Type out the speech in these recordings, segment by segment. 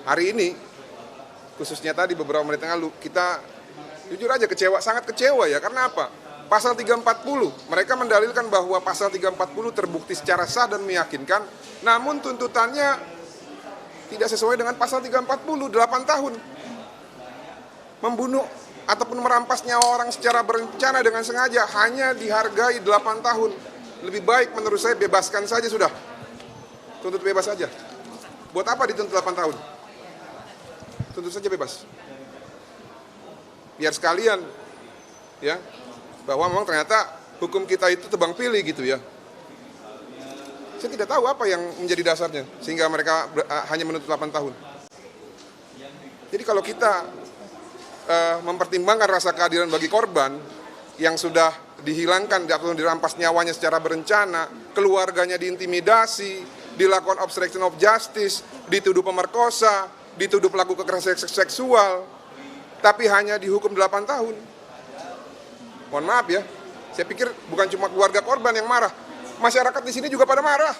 hari ini, khususnya tadi beberapa menit yang lalu, kita jujur aja kecewa, sangat kecewa ya, karena apa? Pasal 340, mereka mendalilkan bahwa pasal 340 terbukti secara sah dan meyakinkan, namun tuntutannya tidak sesuai dengan pasal 340, 8 tahun. Membunuh ataupun merampas nyawa orang secara berencana dengan sengaja hanya dihargai 8 tahun. Lebih baik menurut saya bebaskan saja sudah. Tuntut bebas saja. Buat apa dituntut 8 tahun? Tuntut saja bebas. Biar sekalian ya, bahwa memang ternyata hukum kita itu tebang pilih gitu ya. Saya tidak tahu apa yang menjadi dasarnya sehingga mereka hanya menuntut 8 tahun. Jadi kalau kita mempertimbangkan rasa keadilan bagi korban yang sudah dihilangkan atau dirampas nyawanya secara berencana, keluarganya diintimidasi, dilakukan obstruction of justice, dituduh pemerkosa, dituduh pelaku kekerasan seksual, tapi hanya dihukum 8 tahun. Mohon maaf ya, saya pikir bukan cuma keluarga korban yang marah, masyarakat di sini juga pada marah.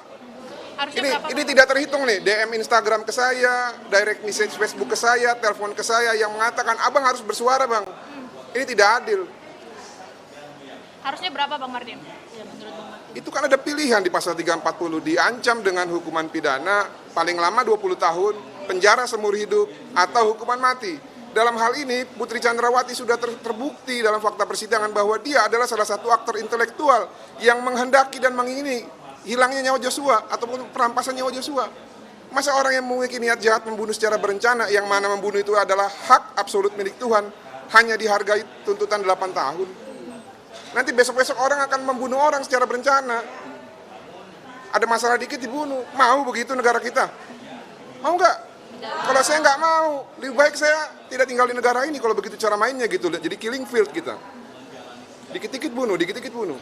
Ini tidak terhitung nih, DM Instagram ke saya, direct message Facebook ke saya, telepon ke saya yang mengatakan, abang harus bersuara bang. Ini tidak adil. Harusnya berapa Bang Martin? Ya, menurut Bang Martin. Itu kan ada pilihan di pasal 340, diancam dengan hukuman pidana paling lama 20 tahun, penjara seumur hidup, atau hukuman mati. Dalam hal ini, Putri Chandrawati sudah terbukti dalam fakta persidangan bahwa dia adalah salah satu aktor intelektual yang menghendaki dan mengingini hilangnya nyawa Joshua ataupun perampasan nyawa Joshua. Masa orang yang memiliki niat jahat membunuh secara berencana, yang mana membunuh itu adalah hak absolut milik Tuhan, hanya dihargai tuntutan 8 tahun. Nanti besok-besok orang akan membunuh orang secara berencana. Ada masalah dikit dibunuh. Mau begitu negara kita? Mau nggak? Kalau saya nggak mau, lebih baik saya tidak tinggal di negara ini kalau begitu cara mainnya gitu. Jadi killing field kita. Dikit-dikit bunuh, dikit-dikit bunuh.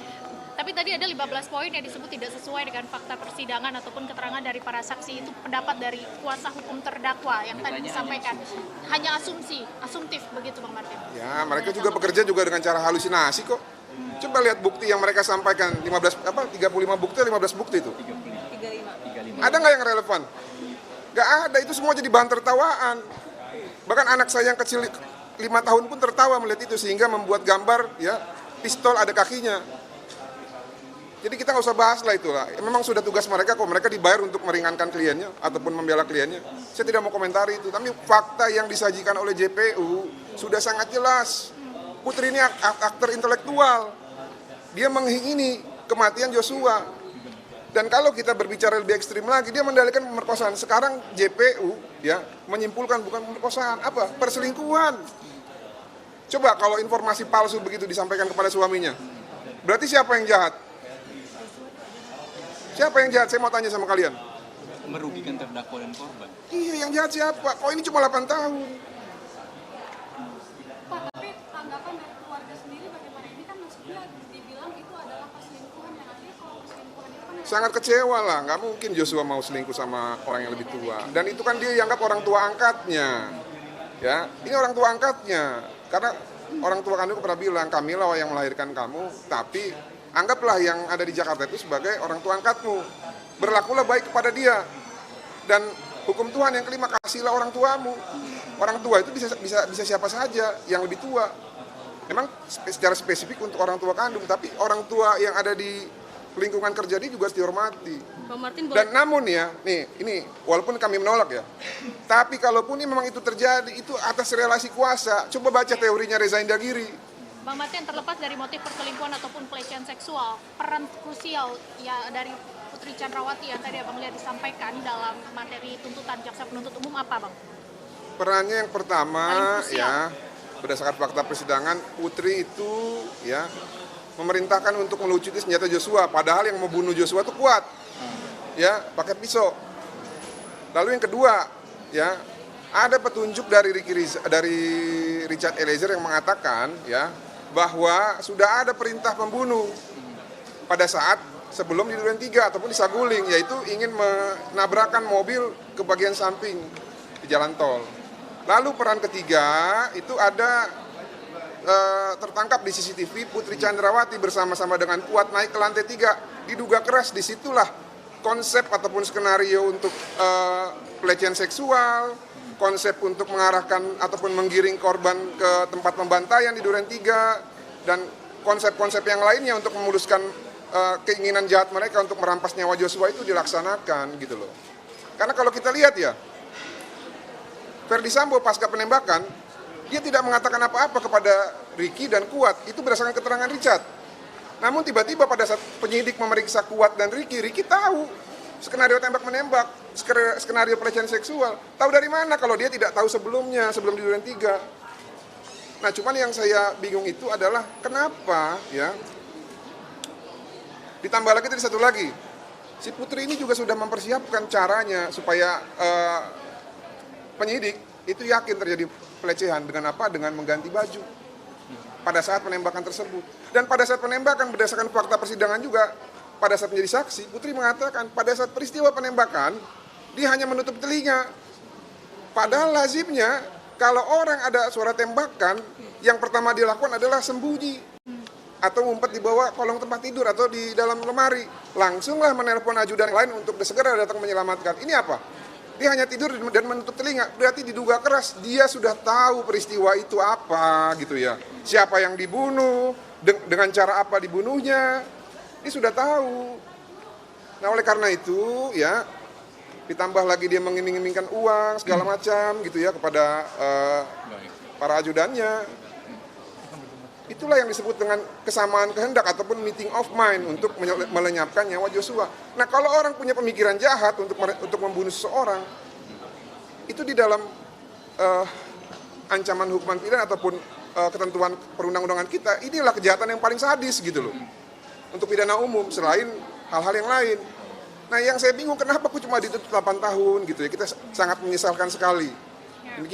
Tapi tadi ada 15 poin yang disebut tidak sesuai dengan fakta persidangan ataupun keterangan dari para saksi. Itu pendapat dari kuasa hukum terdakwa yang tadi disampaikan. Hanya asumtif begitu Bang Martin. Ya, mereka juga bekerja juga dengan cara halusinasi kok. Coba lihat bukti yang mereka sampaikan, 35 bukti, 15 bukti itu. 35. Ada nggak yang relevan? Nggak ada, itu semua jadi bahan tertawaan. Bahkan anak saya yang kecil 5 tahun pun tertawa melihat itu sehingga membuat gambar ya pistol ada kakinya. Jadi kita nggak usah bahas lah itulah. Memang sudah tugas mereka kok, mereka dibayar untuk meringankan kliennya ataupun membela kliennya. Saya tidak mau komentari itu, tapi fakta yang disajikan oleh JPU sudah sangat jelas. Putri ini aktor intelektual. Dia mengingini kematian Joshua. Dan kalau kita berbicara lebih ekstrim lagi, dia mendalilkan pemerkosaan. Sekarang JPU ya menyimpulkan bukan pemerkosaan, apa? Perselingkuhan. Coba kalau informasi palsu begitu disampaikan kepada suaminya, berarti siapa yang jahat? Siapa yang jahat? Saya mau tanya sama kalian. Merugikan terdakwa dan korban. Iya, yang jahat siapa? Kok ini cuma 8 tahun? Pak, tapi tanggapan dari keluarga sendiri bagaimana? Ini kan maksudnya dibilang itu adalah perselingkuhan yang adil. Kalau perselingkuhan itu kan Sangat kecewa lah, nggak mungkin Joshua mau selingkuh sama orang yang lebih tua. Dan itu kan dia dianggap orang tua angkatnya. Ya, ini orang tua angkatnya. Karena orang tua kandung pernah bilang, kamilah yang melahirkan kamu, tapi anggaplah yang ada di Jakarta itu sebagai orang tua angkatmu. Berlakulah baik kepada dia. Dan hukum Tuhan yang kelima, kasihlah orang tuamu. Orang tua itu bisa siapa saja yang lebih tua. Memang secara spesifik untuk orang tua kandung, tapi orang tua yang ada di lingkungan kerja ini juga harus dihormati. Bang Martin boleh. Dan namun ya, nih ini walaupun kami menolak ya, tapi kalaupun ini memang itu terjadi, itu atas relasi kuasa. Coba baca teorinya Reza Indragiri. Bang Martin, terlepas dari motif perselingkuhan ataupun pelecehan seksual, peran krusial ya dari Putri Chandrawati yang tadi Abang lihat disampaikan dalam materi tuntutan jaksa penuntut umum apa Bang? Perannya yang pertama ya, berdasarkan fakta persidangan, Putri itu ya memerintahkan untuk melucuti senjata Joshua, padahal yang membunuh Joshua itu kuat, ya pakai pisau. Lalu yang kedua, ya ada petunjuk dari Richard Eliezer yang mengatakan ya bahwa sudah ada perintah pembunuh pada saat sebelum di Duren 3 ataupun di Saguling, yaitu ingin menabrakkan mobil ke bagian samping di jalan tol. Lalu peran ketiga itu ada tertangkap di CCTV Putri Chandrawati bersama-sama dengan Kuat naik ke lantai 3, diduga keras. Disitulah konsep ataupun skenario untuk pelecehan seksual, konsep untuk mengarahkan ataupun menggiring korban ke tempat pembantaian di Duren 3 dan konsep-konsep yang lainnya untuk memuluskan keinginan jahat mereka untuk merampas nyawa Joshua itu dilaksanakan gitu loh. Karena kalau kita lihat ya, Verdi Sambo pasca penembakan, dia tidak mengatakan apa-apa kepada Ricky dan Kuat, itu berdasarkan keterangan Richard. Namun tiba-tiba pada saat penyidik memeriksa Kuat dan Ricky tahu skenario tembak-menembak, skenario pelecehan seksual. Tahu dari mana kalau dia tidak tahu sebelumnya, sebelum di Duren 3. Nah, cuman yang saya bingung itu adalah kenapa ya. Ditambah lagi tadi satu lagi, si Putri ini juga sudah mempersiapkan caranya supaya penyidik itu yakin terjadi pelecehan dengan apa? Dengan mengganti baju pada saat penembakan tersebut. Dan pada saat penembakan berdasarkan fakta persidangan juga, pada saat menjadi saksi, Putri mengatakan pada saat peristiwa penembakan dia hanya menutup telinga. Padahal lazimnya kalau orang ada suara tembakan, yang pertama dia lakukan adalah sembunyi atau ngumpet di bawah kolong tempat tidur atau di dalam lemari. Langsunglah menelpon ajudan lain untuk segera datang menyelamatkan. Ini apa? Dia hanya tidur dan menutup telinga. Berarti diduga keras dia sudah tahu peristiwa itu apa gitu ya. Siapa yang dibunuh, dengan cara apa dibunuhnya. Dia sudah tahu. Nah, oleh karena itu ya, ditambah lagi dia mengiming-imingkan uang segala macam gitu ya kepada para ajudannya. Itulah yang disebut dengan kesamaan kehendak ataupun meeting of mind untuk melenyapkan nyawa Joshua. Nah, kalau orang punya pemikiran jahat untuk membunuh seseorang, itu di dalam ancaman hukuman pidana ataupun ketentuan perundang-undangan kita, inilah kejahatan yang paling sadis gitu loh. Untuk pidana umum selain hal-hal yang lain. Nah, yang saya bingung kenapa aku cuma dituntut 8 tahun gitu ya. Kita sangat menyesalkan sekali.